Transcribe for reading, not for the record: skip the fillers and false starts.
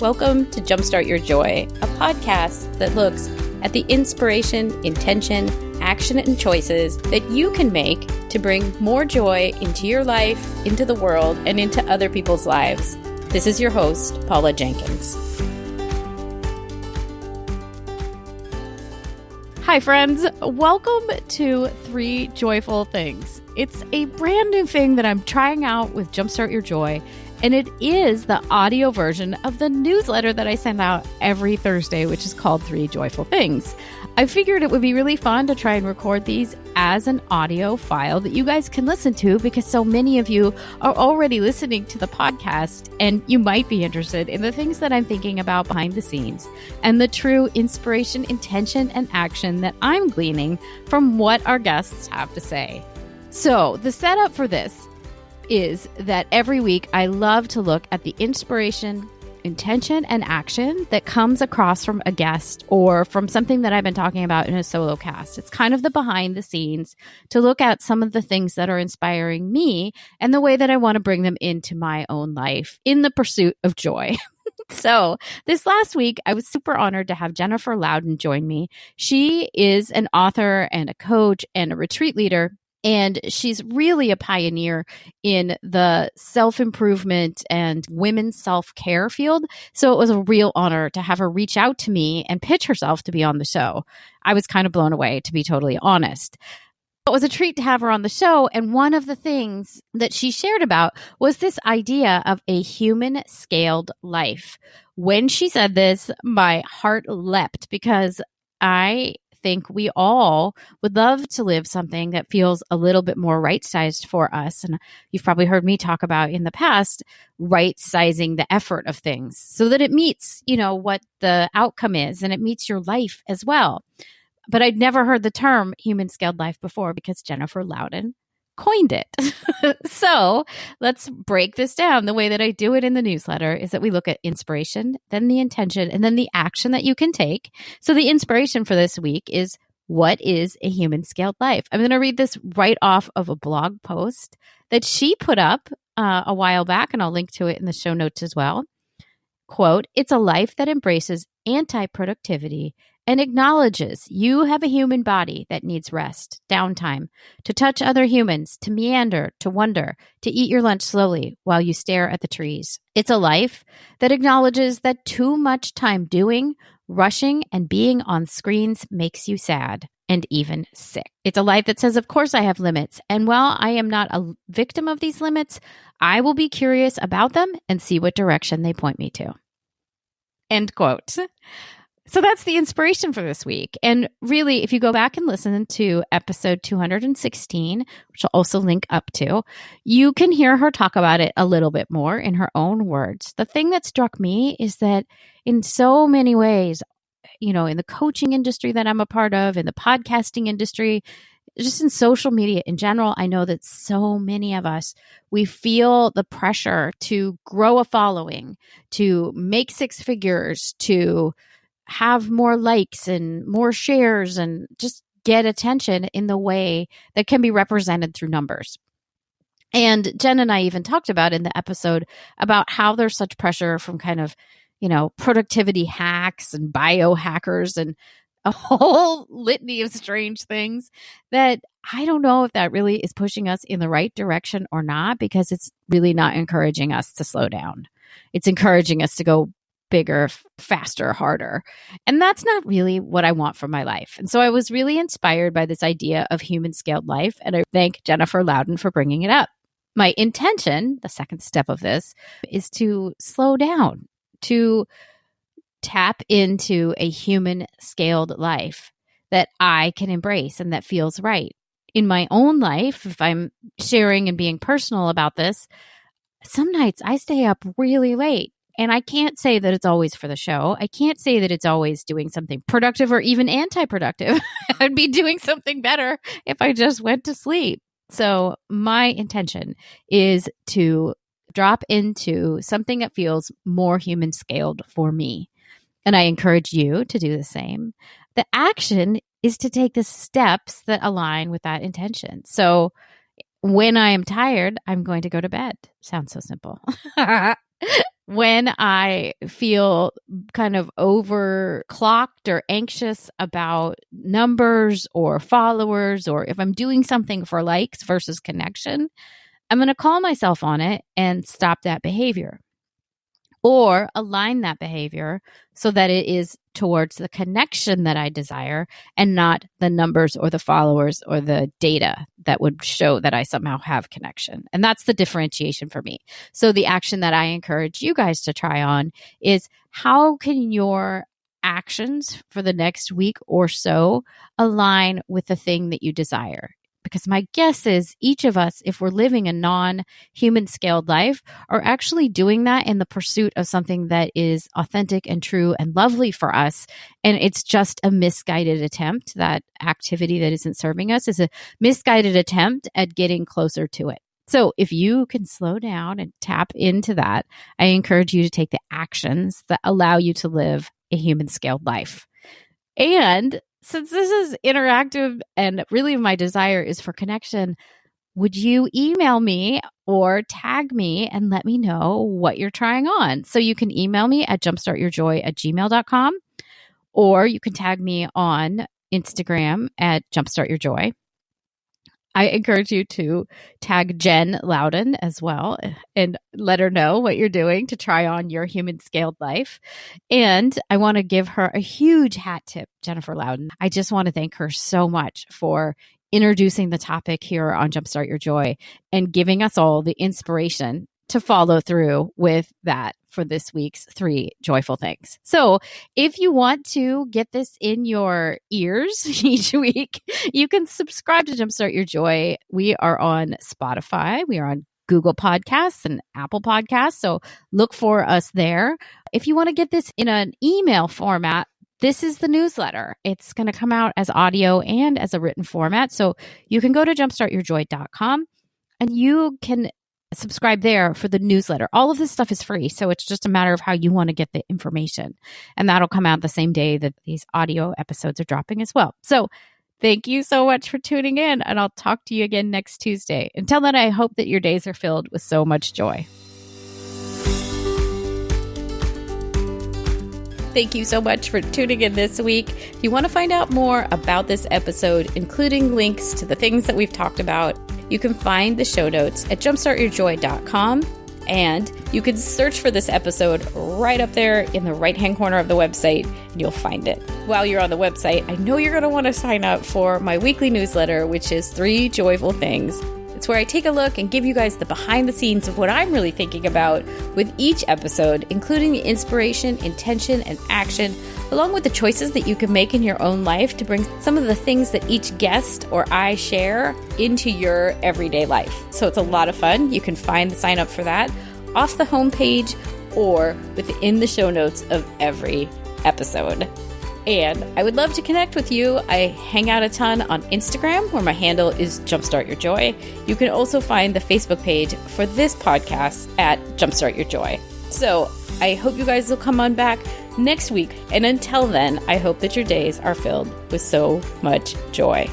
Welcome to Jumpstart Your Joy, a podcast that looks at the inspiration, intention, action, and choices that you can make to bring more joy into your life, into the world, and into other people's lives. This is your host, Paula Jenkins. Hi, friends. Welcome to 3 Joyful Things. It's a brand new thing that I'm trying out with Jumpstart Your Joy, and it is the audio version of the newsletter that I send out every Thursday, which is called 3 Joyful Things. I figured it would be really fun to try and record these as an audio file that you guys can listen to, because so many of you are already listening to the podcast and you might be interested in the things that I'm thinking about behind the scenes and the true inspiration, intention, and action that I'm gleaning from what our guests have to say. So the setup for this is that every week I love to look at the inspiration, intention, and action that comes across from a guest or from something that I've been talking about in a solo cast. It's kind of the behind the scenes to look at some of the things that are inspiring me and the way that I want to bring them into my own life in the pursuit of joy. So this last week, I was super honored to have Jennifer Louden join me. She is an author and a coach and a retreat leader. And she's really a pioneer in the self-improvement and women's self-care field. So it was a real honor to have her reach out to me and pitch herself to be on the show. I was kind of blown away, to be totally honest. It was a treat to have her on the show. And one of the things that she shared about was this idea of a human scaled life. When she said this, my heart leapt, because I think we all would love to live something that feels a little bit more right-sized for us. And you've probably heard me talk about in the past, right-sizing the effort of things so that it meets, what the outcome is and it meets your life as well. But I'd never heard the term human scaled life before because Jennifer Louden coined it. So let's break this down. The way that I do it in the newsletter is that we look at inspiration, then the intention, and then the action that you can take. So the inspiration for this week is, what is a human scaled life? I'm going to read this right off of a blog post that she put up a while back, and I'll link to it in the show notes as well. Quote, "It's a life that embraces anti-productivity and acknowledges you have a human body that needs rest, downtime, to touch other humans, to meander, to wonder, to eat your lunch slowly while you stare at the trees. It's a life that acknowledges that too much time doing, rushing, and being on screens makes you sad and even sick. It's a life that says, of course I have limits, and while I am not a victim of these limits, I will be curious about them and see what direction they point me to." End quote. So that's the inspiration for this week. And really, if you go back and listen to episode 216, which I'll also link up to, you can hear her talk about it a little bit more in her own words. The thing that struck me is that in so many ways, in the coaching industry that I'm a part of, in the podcasting industry, just in social media in general, I know that so many of us, we feel the pressure to grow a following, to make 6 figures, to have more likes and more shares and just get attention in the way that can be represented through numbers. And Jen and I even talked about in the episode about how there's such pressure from kind of, productivity hacks and biohackers and a whole litany of strange things that I don't know if that really is pushing us in the right direction or not, because it's really not encouraging us to slow down. It's encouraging us to go bigger, faster, harder. And that's not really what I want for my life. And so I was really inspired by this idea of human scaled life. And I thank Jennifer Louden for bringing it up. My intention, the second step of this, is to slow down, to tap into a human scaled life that I can embrace and that feels right. In my own life, if I'm sharing and being personal about this, some nights I stay up really late. And I can't say that it's always for the show. I can't say that it's always doing something productive or even anti-productive. I'd be doing something better if I just went to sleep. So my intention is to drop into something that feels more human scaled for me. And I encourage you to do the same. The action is to take the steps that align with that intention. So when I am tired, I'm going to go to bed. Sounds so simple. when I feel kind of overclocked or anxious about numbers or followers, or if I'm doing something for likes versus connection, I'm going to call myself on it and stop that behavior, or align that behavior so that it is towards the connection that I desire and not the numbers or the followers or the data that would show that I somehow have connection. And that's the differentiation for me. So the action that I encourage you guys to try on is, how can your actions for the next week or so align with the thing that you desire? Because my guess is each of us, if we're living a non-human scaled life, are actually doing that in the pursuit of something that is authentic and true and lovely for us. And it's just a misguided attempt. That activity that isn't serving us is a misguided attempt at getting closer to it. So if you can slow down and tap into that, I encourage you to take the actions that allow you to live a human scaled life. And since this is interactive and really my desire is for connection, would you email me or tag me and let me know what you're trying on? So you can email me at jumpstartyourjoy@gmail.com, or you can tag me on Instagram at jumpstartyourjoy. I encourage you to tag Jen Louden as well and let her know what you're doing to try on your human scaled life. And I want to give her a huge hat tip, Jennifer Louden. I just want to thank her so much for introducing the topic here on Jumpstart Your Joy and giving us all the inspiration to follow through with that for this week's 3 joyful things. So if you want to get this in your ears each week, you can subscribe to Jumpstart Your Joy. We are on Spotify. We are on Google Podcasts and Apple Podcasts. So look for us there. If you want to get this in an email format, this is the newsletter. It's going to come out as audio and as a written format. So you can go to jumpstartyourjoy.com and you can subscribe there for the newsletter. All of this stuff is free, so it's just a matter of how you want to get the information. And that'll come out the same day that these audio episodes are dropping as well. So thank you so much for tuning in, and I'll talk to you again next Tuesday. Until then, I hope that your days are filled with so much joy. Thank you so much for tuning in this week. If you want to find out more about this episode, including links to the things that we've talked about, you can find the show notes at jumpstartyourjoy.com, and you can search for this episode right up there in the right-hand corner of the website, and you'll find it. While you're on the website, I know you're going to want to sign up for my weekly newsletter, which is 3 Joyful Things. It's where I take a look and give you guys the behind the scenes of what I'm really thinking about with each episode, including the inspiration, intention, and action, along with the choices that you can make in your own life to bring some of the things that each guest or I share into your everyday life. So it's a lot of fun. You can find the sign up for that off the homepage or within the show notes of every episode. And I would love to connect with you. I hang out a ton on Instagram, where my handle is Jumpstart Your Joy. You can also find the Facebook page for this podcast at Jumpstart Your Joy. So I hope you guys will come on back next week. And until then, I hope that your days are filled with so much joy.